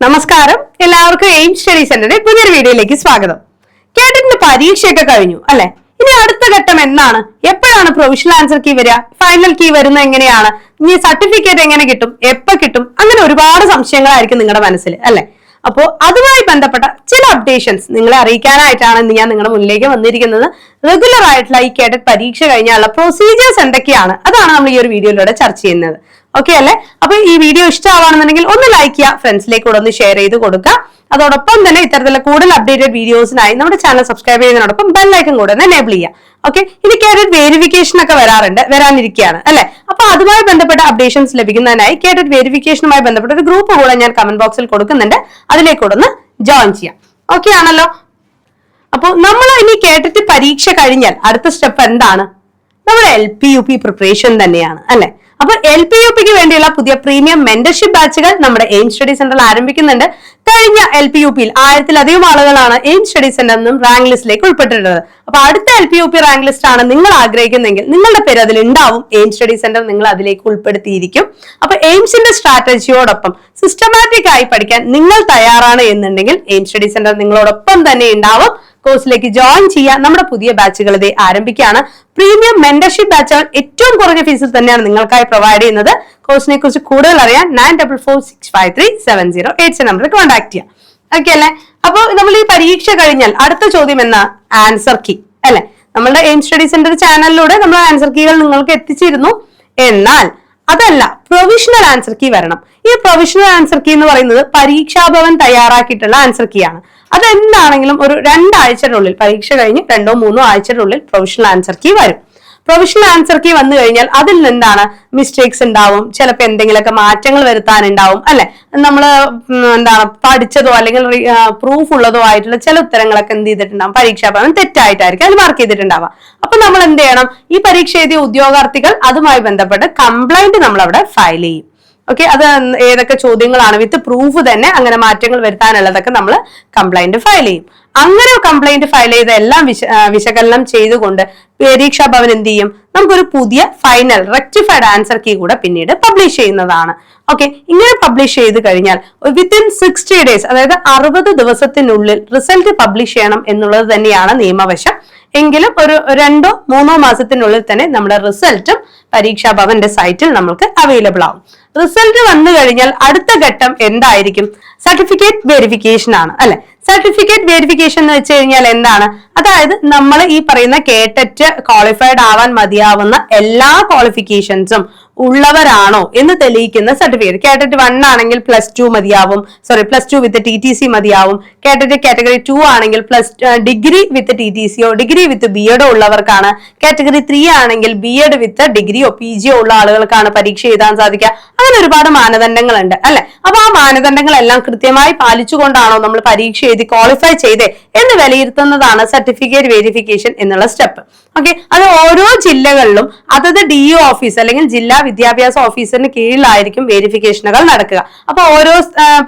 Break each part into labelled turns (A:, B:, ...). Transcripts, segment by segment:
A: നമസ്കാരം, എല്ലാവർക്കും aim study സെന്ററിന്റെ പുതിയൊരു വീഡിയോയിലേക്ക് സ്വാഗതം. കേട്ടിട്ട് പരീക്ഷയൊക്കെ കഴിഞ്ഞു അല്ലെ? ഇനി അടുത്ത ഘട്ടം എന്നാണ്? എപ്പോഴാണ് പ്രൊവിഷണൽ ആൻസർ കീ വരിക? ഫൈനൽ കീ വരുന്നത് എങ്ങനെയാണ്? ഇനി സർട്ടിഫിക്കറ്റ് എങ്ങനെ കിട്ടും? എപ്പോ കിട്ടും? അങ്ങനെ ഒരുപാട് സംശയങ്ങളായിരിക്കും നിങ്ങളുടെ മനസ്സിൽ അല്ലെ? അപ്പോ അതുമായി ബന്ധപ്പെട്ട ചില അപ്ഡേഷൻസ് നിങ്ങളെ അറിയിക്കാനായിട്ടാണ് ഇന്ന് ഞാൻ നിങ്ങളുടെ മുന്നിലേക്ക് വന്നിരിക്കുന്നത്. റെഗുലർ ആയിട്ടുള്ള ഈ കേട്ടറ്റ് പരീക്ഷ കഴിഞ്ഞാലുള്ള പ്രൊസീജിയേഴ്സ് എന്തൊക്കെയാണ്, അതാണ് നമ്മൾ ഈ ഒരു വീഡിയോയിലൂടെ ചർച്ച ചെയ്യുന്നത്. ഓക്കെ അല്ലെ? അപ്പൊ ഈ വീഡിയോ ഇഷ്ടമാണെന്നുണ്ടെങ്കിൽ ഒന്ന് ലൈക്ക് ചെയ്യുക, ഫ്രണ്ട്സിലേക്ക് കൂടെ ഒന്ന് ഷെയർ ചെയ്ത് കൊടുക്കുക. അതോടൊപ്പം തന്നെ ഇത്തരത്തിലുള്ള കൂടുതൽ അപ്ഡേറ്റഡ് വീഡിയോസിനായി നമ്മുടെ ചാനൽ സബ്സ്ക്രൈബ് ചെയ്യുന്നതിനോടൊപ്പം ബെല്ലൈക്കൺ കൂടെ ഒന്ന് എനേബിൾ ചെയ്യുക. ഓക്കെ, ഇത് കേട്ടറ്റ് വെരിഫിക്കേഷൻ ഒക്കെ വരാനിരിക്കുകയാണ് അല്ലെ? അപ്പൊ അതുമായി ബന്ധപ്പെട്ട അപ്ഡേഷൻസ് ലഭിക്കുന്നതിനായി കേട്ടറ്റ് വെരിഫിക്കേഷനുമായി ബന്ധപ്പെട്ട ഒരു ഗ്രൂപ്പ് കൂടെ ഞാൻ കമന്റ് ബോക്സിൽ കൊടുക്കുന്നുണ്ട്. അതിലേക്കൂടെ ഒന്ന് ജോയിൻ ചെയ്യാം. ഓക്കെ ആണല്ലോ? അപ്പോൾ നമ്മൾ ഇനി കേട്ടറ്റ് പരീക്ഷ കഴിഞ്ഞാൽ അടുത്ത സ്റ്റെപ്പ് എന്താണ്? നമ്മുടെ LPUP പ്രിപ്പറേഷൻ തന്നെയാണ് അല്ലെ? അപ്പൊ LPUPക്ക് വേണ്ടിയുള്ള പുതിയ പ്രീമിയം മെന്റർഷിപ്പ് ബാച്ചുകൾ നമ്മുടെ എയിം സ്റ്റഡി സെന്ററിൽ ആരംഭിക്കുന്നുണ്ട്. കഴിഞ്ഞ LPUPയിൽ 1000-ലധികം ആളുകളാണ് എയിം സ്റ്റഡി സെന്ററിൽ നിന്നും റാങ്ക് ലിസ്റ്റിലേക്ക് ഉൾപ്പെട്ടിട്ടുള്ളത്. അപ്പൊ അടുത്ത LPUP റാങ്ക് ലിസ്റ്റ് ആണ് നിങ്ങൾ ആഗ്രഹിക്കുന്നെങ്കിൽ നിങ്ങളുടെ പേര് അതിൽ ഉണ്ടാവും. എയിം സ്റ്റഡി സെന്റർ നിങ്ങൾ അതിലേക്ക് ഉൾപ്പെടുത്തിയിരിക്കും. അപ്പൊ എയിംസിന്റെ സ്ട്രാറ്റജിയോടൊപ്പം സിസ്റ്റമാറ്റിക് ആയി പഠിക്കാൻ നിങ്ങൾ തയ്യാറാണ് എന്നുണ്ടെങ്കിൽ എയിം സ്റ്റഡി സെന്റർ നിങ്ങളോടൊപ്പം തന്നെ ഉണ്ടാവും. കോഴ്സിലേക്ക് ജോയിൻ ചെയ്യാൻ നമ്മുടെ പുതിയ ബാച്ചുകൾ ഇതേ ആരംഭിക്കുകയാണ്. പ്രീമിയം മെന്റർഷിപ്പ് ബാച്ചുകൾ ഏറ്റവും കുറഞ്ഞ ഫീസിൽ തന്നെയാണ് നിങ്ങൾക്കായി പ്രൊവൈഡ് ചെയ്യുന്നത്. കോഴ്സിനെ കുറിച്ച് കൂടുതൽ അറിയാൻ 9446537087 നമ്പറിൽ കോൺടാക്ട് ചെയ്യാം. ഓക്കെ അല്ലെ? അപ്പൊ നമ്മൾ ഈ പരീക്ഷ കഴിഞ്ഞാൽ അടുത്ത ചോദ്യം എന്നാ? ആൻസർ കീ അല്ലെ? നമ്മുടെ എയിം സ്റ്റഡി സെന്റർ ചാനലിലൂടെ നമ്മൾ ആൻസർ കീകൾ നിങ്ങൾക്ക് എത്തിച്ചിരുന്നു. എന്നാൽ അതല്ല, പ്രൊവിഷണൽ ആൻസർ കീ വരണം. ഈ പ്രൊവിഷണൽ ആൻസർ കീ എന്ന് പറയുന്നത് പരീക്ഷാഭവൻ തയ്യാറാക്കിയിട്ടുള്ള ആൻസർ കീ ആണ്. അതെന്താണെങ്കിലും ഒരു 2 ആഴ്ചയുടെ ഉള്ളിൽ, പരീക്ഷ കഴിഞ്ഞ് 2-3 ആഴ്ചയുടെ ഉള്ളിൽ പ്രൊവിഷണൽ ആൻസർ കീ വരും. പ്രൊവിഷണൽ ആൻസർ കീ വന്നു കഴിഞ്ഞാൽ അതിൽ നിന്നാണ് മിസ്റ്റേക്സ് ഉണ്ടാവും, ചിലപ്പോൾ എന്തെങ്കിലുമൊക്കെ മാറ്റങ്ങൾ വരുത്താനുണ്ടാവും അല്ലെ? നമ്മള് പഠിച്ചതോ അല്ലെങ്കിൽ പ്രൂഫ് ഉള്ളതോ ആയിട്ടുള്ള ചില ഉത്തരങ്ങളൊക്കെ എന്ത് ചെയ്തിട്ടുണ്ടാവും? പരീക്ഷാഭവൻ തെറ്റായിട്ടായിരിക്കും അത് മാർക്ക് ചെയ്തിട്ടുണ്ടാവുക. അപ്പൊ നമ്മൾ എന്ത് ചെയ്യണം? ഈ പരീക്ഷ എഴുതിയ ഉദ്യോഗാർത്ഥികൾ അതുമായി ബന്ധപ്പെട്ട് കംപ്ലൈന്റ് നമ്മൾ അവിടെ ഫയൽ ചെയ്യും. ഓക്കെ, അത് ഏതൊക്കെ ചോദ്യങ്ങളാണ് വിത്ത് പ്രൂഫ് തന്നെ അങ്ങനെ മാറ്റങ്ങൾ വരുത്താനുള്ളതൊക്കെ നമ്മൾ കംപ്ലൈന്റ് ഫയൽ ചെയ്യും. അങ്ങനെ കംപ്ലൈന്റ് ഫയൽ ചെയ്ത എല്ലാം വിശകലനം ചെയ്തുകൊണ്ട് പരീക്ഷാ ഭവൻ എന്ത് ചെയ്യും? നമുക്കൊരു പുതിയ ഫൈനൽ റെക്ടിഫൈഡ് ആൻസർ കീ കൂടെ പിന്നീട് പബ്ലിഷ് ചെയ്യുന്നതാണ്. ഓക്കെ, ഇങ്ങനെ പബ്ലിഷ് ചെയ്ത് കഴിഞ്ഞാൽ വിത്തിൻ 60 days, അതായത് 60 ദിവസത്തിനുള്ളിൽ റിസൾട്ട് പബ്ലിഷ് ചെയ്യണം എന്നുള്ളത് തന്നെയാണ് നിയമവശം. എങ്കിലും ഒരു 2-3 മാസത്തിനുള്ളിൽ തന്നെ നമ്മുടെ റിസൾട്ടും പരീക്ഷാ ഭവന്റെ സൈറ്റിൽ നമുക്ക് അവൈലബിൾ ആവും. റിസൾട്ട് വന്നു കഴിഞ്ഞാൽ അടുത്ത ഘട്ടം എന്തായിരിക്കും? സർട്ടിഫിക്കറ്റ് വെരിഫിക്കേഷൻ ആണ് അല്ലെ? സർട്ടിഫിക്കറ്റ് വെരിഫിക്കേഷൻ എന്ന് വെച്ച് കഴിഞ്ഞാൽ എന്താണ്? അതായത് നമ്മൾ ഈ പറയുന്ന കേട്ടറ്റ് ക്വാളിഫൈഡ് ആവാൻ മതിയാവുന്ന എല്ലാ ക്വാളിഫിക്കേഷൻസും ഉള്ളവരാണോ എന്ന് തെളിയിക്കുന്ന സർട്ടിഫിക്കറ്റ്. കേട്ടറ്റ് 1 ആണെങ്കിൽ +2 മതിയാവും, +2 വിത്ത് TTC മതിയാവും. കേട്ടറ്റ് കാറ്റഗറി 2 ആണെങ്കിൽ ഡിഗ്രി വിത്ത് TTCയോ ഡിഗ്രി വിത്ത് BEdോ ഉള്ളവർക്കാണ്. കാറ്റഗറി 3 ആണെങ്കിൽ BEd വിത്ത് ഡിഗ്രിയോ PGയോ ഉള്ള ആളുകൾക്കാണ് പരീക്ഷ എഴുതാൻ സാധിക്കുക. അങ്ങനെ ഒരുപാട് മാനദണ്ഡങ്ങളുണ്ട് അല്ലെ? അപ്പൊ ആ മാനദണ്ഡങ്ങളെല്ലാം കൃത്യമായി പാലിച്ചുകൊണ്ടാണോ നമ്മൾ പരീക്ഷ എഴുതി ക്വാളിഫൈ ചെയ്തേ എന്ന് വിലയിരുത്തുന്നതാണ് സർട്ടിഫിക്കറ്റ് വെരിഫിക്കേഷൻ എന്നുള്ള സ്റ്റെപ്പ്. ഓക്കെ, അത് ഓരോ ജില്ലകളിലും അതത് DO ഓഫീസ് അല്ലെങ്കിൽ ജില്ലാ വിദ്യാഭ്യാസ ഓഫീസറിന് കീഴിലായിരിക്കും വെരിഫിക്കേഷനുകൾ നടക്കുക. അപ്പൊ ഓരോ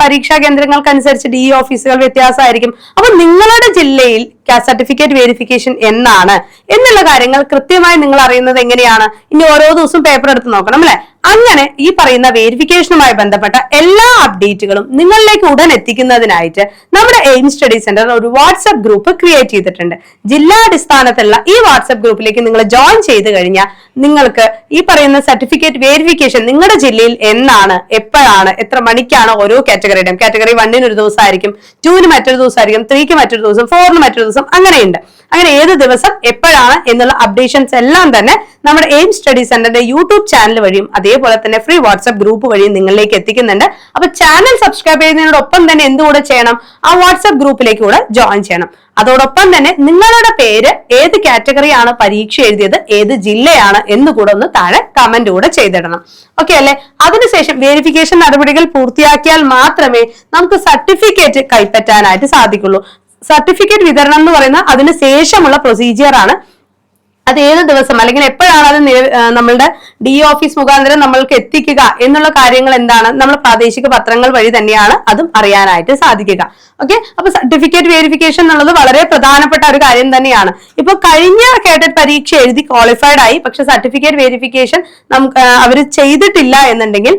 A: പരീക്ഷാ കേന്ദ്രങ്ങൾക്കനുസരിച്ച് DO ഓഫീസുകൾ വ്യത്യാസമായിരിക്കും. അപ്പൊ നിങ്ങളുടെ ജില്ലയിൽ സർട്ടിഫിക്കറ്റ് വെരിഫിക്കേഷൻ എന്നാണ് എന്നുള്ള കാര്യങ്ങൾ കൃത്യമായി നിങ്ങൾ അറിയുന്നത് എങ്ങനെയാണ്? ഇനി ഓരോ ദിവസവും പേപ്പർ എടുത്ത് നോക്കണം അല്ലെ? അങ്ങനെ ഈ പറയുന്ന വെരിഫിക്കേഷനുമായി ബന്ധപ്പെട്ട എല്ലാ അപ്ഡേറ്റുകളും നിങ്ങളിലേക്ക് ഉടൻ എത്തിക്കുന്നതിനായിട്ട് നമ്മുടെ എയിം സ്റ്റഡി സെന്റർ ഒരു വാട്സ്ആപ്പ് ഗ്രൂപ്പ് ക്രിയേറ്റ് ചെയ്തിട്ടുണ്ട്. ജില്ലാടിസ്ഥാനത്തിലുള്ള ഈ വാട്സ്ആപ്പ് ഗ്രൂപ്പിലേക്ക് നിങ്ങൾ ജോയിൻ ചെയ്ത് കഴിഞ്ഞാൽ നിങ്ങൾക്ക് ഈ പറയുന്ന സർട്ടിഫിക്കറ്റ് വെരിഫിക്കേഷൻ നിങ്ങളുടെ ജില്ലയിൽ എന്നാണ്, എപ്പോഴാണ്, എത്ര മണിക്കാണ് ഓരോ കാറ്റഗറിയുടെയും, കാറ്റഗറി 1 ഒരു ദിവസമായിരിക്കും, 2 മറ്റൊരു ദിവസമായിരിക്കും, 3 മറ്റൊരു ദിവസം, 4 മറ്റൊരു ദിവസം, അങ്ങനെയുണ്ട്. അങ്ങനെ ഏത് ദിവസം എപ്പോഴാണ് എന്നുള്ള അപ്ഡേഷൻസ് എല്ലാം തന്നെ നമ്മുടെ എയിം സ്റ്റഡി സെന്ററിന്റെ യൂട്യൂബ് ചാനൽ വഴിയും അതേപോലെ തന്നെ ഫ്രീ വാട്സ്ആപ്പ് ഗ്രൂപ്പ് വഴിയും നിങ്ങളിലേക്ക് എത്തിക്കുന്നുണ്ട്. അപ്പൊ ചാനൽ സബ്സ്ക്രൈബ് ചെയ്യുന്നതിനോടൊപ്പം തന്നെ എന്തുകൂടെ ചെയ്യണം? ആ വാട്സ്ആപ്പ് ഗ്രൂപ്പിലേക്ക് കൂടെ ജോയിൻ ചെയ്യണം. അതോടൊപ്പം തന്നെ നിങ്ങളുടെ പേര്, ഏത് കാറ്റഗറിയാണ് പരീക്ഷ എഴുതിയത്, ഏത് ജില്ലയാണ് എന്ന് കൂടെ ഒന്ന് താഴെ കമന്റ് കൂടെ ചെയ്തിടണം. ഓക്കെ അല്ലെ? അതിനുശേഷം വെരിഫിക്കേഷൻ നടപടികൾ പൂർത്തിയാക്കിയാൽ മാത്രമേ നമുക്ക് സർട്ടിഫിക്കറ്റ് കൈപ്പറ്റാനായിട്ട് സാധിക്കുള്ളൂ. സർട്ടിഫിക്കറ്റ് വിതരണം എന്ന് പറയുന്ന അതിന് ശേഷമുള്ള പ്രൊസീജിയർ ആണ്. അത് ഏത് ദിവസം അല്ലെങ്കിൽ എപ്പോഴാണ് അത് നമ്മളുടെ DO ഓഫീസ് മുഖാന്തരം നമ്മൾക്ക് എത്തിക്കുക എന്നുള്ള കാര്യങ്ങൾ എന്താണ്? നമ്മൾ പ്രാദേശിക പത്രങ്ങൾ വഴി തന്നെയാണ് അതും അറിയാനായിട്ട് സാധിക്കുക. ഓക്കെ, അപ്പൊ സർട്ടിഫിക്കറ്റ് വെരിഫിക്കേഷൻ എന്നുള്ളത് വളരെ പ്രധാനപ്പെട്ട ഒരു കാര്യം തന്നെയാണ്. ഇപ്പൊ കഴിഞ്ഞ കേട്ടറ്റ് പരീക്ഷ എഴുതി ക്വാളിഫൈഡ് ആയി, പക്ഷെ സർട്ടിഫിക്കറ്റ് വെരിഫിക്കേഷൻ നമുക്ക് അവർ ചെയ്തിട്ടില്ല എന്നുണ്ടെങ്കിൽ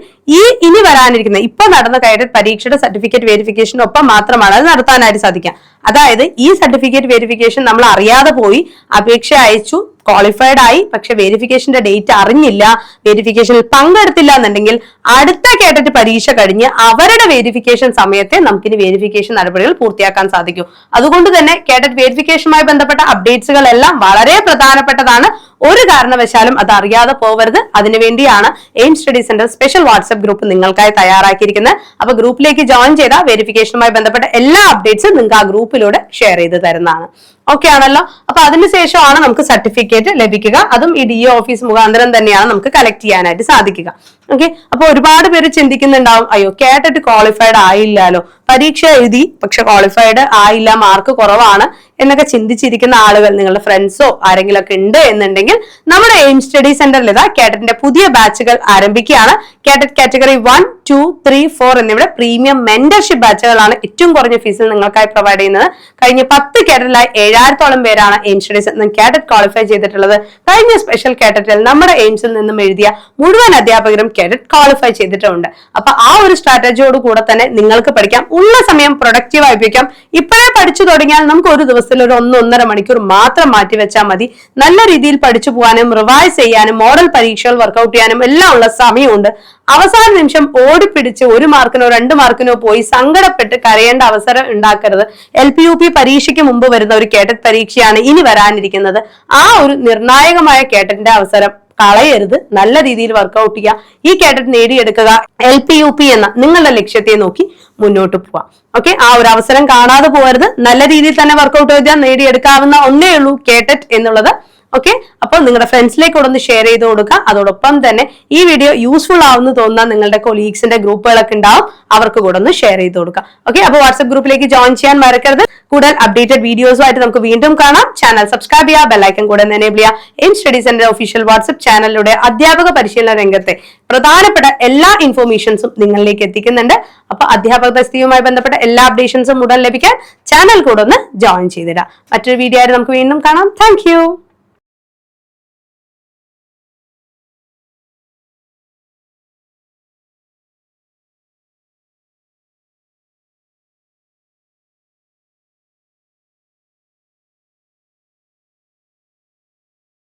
A: ഇനി വരാനിരിക്കുന്ന ഇപ്പൊ നടന്ന ഗൈഡഡ് പരീക്ഷയുടെ സർട്ടിഫിക്കറ്റ് വെരിഫിക്കേഷനൊപ്പം മാത്രമാണ് അത് നടത്താനായിട്ട് സാധിക്കുക. അതായത് ഈ സർട്ടിഫിക്കറ്റ് വെരിഫിക്കേഷൻ നമ്മൾ അറിയാതെ പോയി അപേക്ഷ അയച്ചു, ക്വാളിഫൈഡ് ആയി, പക്ഷെ വെരിഫിക്കേഷന്റെ ഡേറ്റ് അറിഞ്ഞില്ല, വെരിഫിക്കേഷനിൽ പങ്കെടുത്തില്ല എന്നുണ്ടെങ്കിൽ അടുത്ത കേട്ടിട്ട് പരീക്ഷ കഴിഞ്ഞ് അവരുടെ വെരിഫിക്കേഷൻ സമയത്തെ നമുക്കിനി വെരിഫിക്കേഷൻ നടപടികൾ പൂർത്തിയാക്കാൻ സാധിക്കും. അതുകൊണ്ട് തന്നെ കേട്ടിട്ട് വെരിഫിക്കേഷനുമായി ബന്ധപ്പെട്ട അപ്ഡേറ്റ്സുകൾ എല്ലാം വളരെ പ്രധാനപ്പെട്ടതാണ്. ഒരു കാരണവശാലും അത് അറിയാതെ പോകരുത്. അതിനുവേണ്ടിയാണ് aim study centre special WhatsApp group നിങ്ങൾക്കായി തയ്യാറാക്കിയിരിക്കുന്നത്. അപ്പൊ ഗ്രൂപ്പിലേക്ക് ജോയിൻ ചെയ്താൽ വെരിഫിക്കേഷനുമായി ബന്ധപ്പെട്ട എല്ലാ അപ്ഡേറ്റ്സും നിങ്ങൾക്ക് ആ ഗ്രൂപ്പിലൂടെ ഷെയർ ചെയ്ത് തരുന്നതാണ്. ഓക്കെ ആണല്ലോ. അപ്പൊ അതിനുശേഷമാണ് നമുക്ക് സർട്ടിഫിക്കറ്റ് ലഭിക്കുക. അതും ഈ DO ഓഫീസ് മുഖാന്തരം തന്നെയാണ് നമുക്ക് കളക്ട് ചെയ്യാനായിട്ട് സാധിക്കുക. ഓക്കെ. അപ്പൊ ഒരുപാട് പേര് ചിന്തിക്കുന്നുണ്ടാവും, അയ്യോ കേട്ടിട്ട് ക്വാളിഫൈഡ് ആയില്ലല്ലോ, പരീക്ഷ എഴുതി പക്ഷെ ക്വാളിഫൈഡ് ആയില്ല, മാർക്ക് കുറവാണ് എന്നൊക്കെ ചിന്തിച്ചിരിക്കുന്ന ആളുകൾ നിങ്ങളുടെ ഫ്രണ്ട്സോ ആരെങ്കിലും ഒക്കെ ഉണ്ട് എന്നുണ്ടെങ്കിൽ നമ്മുടെ എയിം സ്റ്റഡി സെന്ററിൽ ഇതാ കേട്ടറ്റിന്റെ പുതിയ ബാച്ചുകൾ ആരംഭിക്കുകയാണ്. കേട്ടറ്റ് കാറ്റഗറി 1, 2, 3, 4 എന്നിവിടെ പ്രീമിയം മെന്റർഷിപ്പ് ബാച്ചുകളാണ് ഏറ്റവും കുറഞ്ഞ ഫീസിൽ നിങ്ങൾക്കായി പ്രൊവൈഡ് ചെയ്യുന്നത്. കഴിഞ്ഞ 10 കേട്ടറ്റിലായി 7000-ഓളം പേരാണ് എയിം സ്റ്റഡീസ് നിന്ന് കേട്ടറ്റ് ക്വാളിഫൈ ചെയ്തിട്ടുള്ളത്. കഴിഞ്ഞ സ്പെഷ്യൽ കേട്ടറ്റിൽ നമ്മുടെ എയിംസിൽ നിന്നും എഴുതിയ മുഴുവൻ അധ്യാപകരും കേട്ടറ്റ് ക്വാളിഫൈ ചെയ്തിട്ടുണ്ട്. അപ്പൊ ആ ഒരു സ്ട്രാറ്റജിയോട് കൂടെ തന്നെ നിങ്ങൾക്ക് പഠിക്കാം, ഉള്ള സമയം പ്രൊഡക്റ്റീവ് ആയി ഉപയോഗിക്കാം. ഇപ്പോഴേ പഠിച്ചു തുടങ്ങിയാൽ നമുക്ക് ഒരു ദിവസത്തിൽ ഒരു 1-1.5 മണിക്കൂർ മാത്രം മാറ്റി വെച്ചാൽ മതി. നല്ല രീതിയിൽ പഠിച്ചു പോകാനും റിവൈസ് ചെയ്യാനും മോഡൽ പരീക്ഷകൾ വർക്ക്ഔട്ട് ചെയ്യാനും എല്ലാം ഉള്ള സമയമുണ്ട്. അവസാന നിമിഷം ഓടിപ്പിടിച്ച് 1 മാർക്കിനോ 2 മാർക്കിനോ പോയി സങ്കടപ്പെട്ട് കരയേണ്ട അവസരം ഉണ്ടാക്കരുത്. LP-UP പരീക്ഷയ്ക്ക് മുമ്പ് വരുന്ന ഒരു കേട്ടറ്റ് പരീക്ഷയാണ് ഇനി വരാനിരിക്കുന്നത്. ആ ഒരു നിർണായകമായ കേട്ടറ്റിന്റെ അവസരം കളയരുത്. നല്ല രീതിയിൽ വർക്ക്ഔട്ട് ചെയ്യുക, ഈ കേട്ടറ്റ് നേടിയെടുക്കുക, LP-UP എന്ന നിങ്ങളുടെ ലക്ഷ്യത്തെ നോക്കി മുന്നോട്ട് പോവാം. ഓക്കെ. ആ ഒരു അവസരം കാണാതെ പോകരുത്. നല്ല രീതിയിൽ തന്നെ വർക്ക്ഔട്ട് ചെയ്താൽ നേടിയെടുക്കാവുന്ന ഒന്നേ ഉള്ളൂ കേട്ടറ്റ് എന്നുള്ളത്. ഓക്കെ. അപ്പോൾ നിങ്ങളുടെ ഫ്രണ്ട്സിലേക്ക് ഒന്ന് ഷെയർ ചെയ്ത് കൊടുക്കുക. അതോടൊപ്പം തന്നെ ഈ വീഡിയോ യൂസ്ഫുൾ ആവുമെന്ന് തോന്നുന്ന നിങ്ങളുടെ കൊളീഗ്സിന്റെ ഗ്രൂപ്പുകളൊക്കെ ഉണ്ടാവും, അവർക്ക് കൂടെ ഒന്ന് ഷെയർ ചെയ്ത് കൊടുക്കുക. ഓക്കെ. അപ്പോൾ വാട്സ്ആപ്പ് ഗ്രൂപ്പിലേക്ക് ജോയിൻ ചെയ്യാൻ മറക്കരുത്. കൂടുതൽ അപ്ഡേറ്റഡ് വീഡിയോസുമായിട്ട് നമുക്ക് വീണ്ടും കാണാം. ചാനൽ സബ്സ്ക്രൈബ് ചെയ്യുക, ബെല്ലൈക്കൺ കൂടെ എനേബിൾ ചെയ്യുക. Aim study centre official WhatsApp ചാനലിലൂടെ അധ്യാപക പരിശീലന രംഗത്തെ പ്രധാനപ്പെട്ട എല്ലാ ഇൻഫോർമേഷൻസും നിങ്ങളിലേക്ക് എത്തിക്കുന്നുണ്ട്. അപ്പൊ അധ്യാപക തസ്തികയുമായി ബന്ധപ്പെട്ട എല്ലാ അപ്ഡേഷൻസും ഉടൻ ലഭിക്കാൻ ചാനൽ കൂടെ ഒന്ന് ജോയിൻ ചെയ്തിടുക. മറ്റൊരു വീഡിയോ ആയിട്ട് നമുക്ക് വീണ്ടും കാണാം. താങ്ക്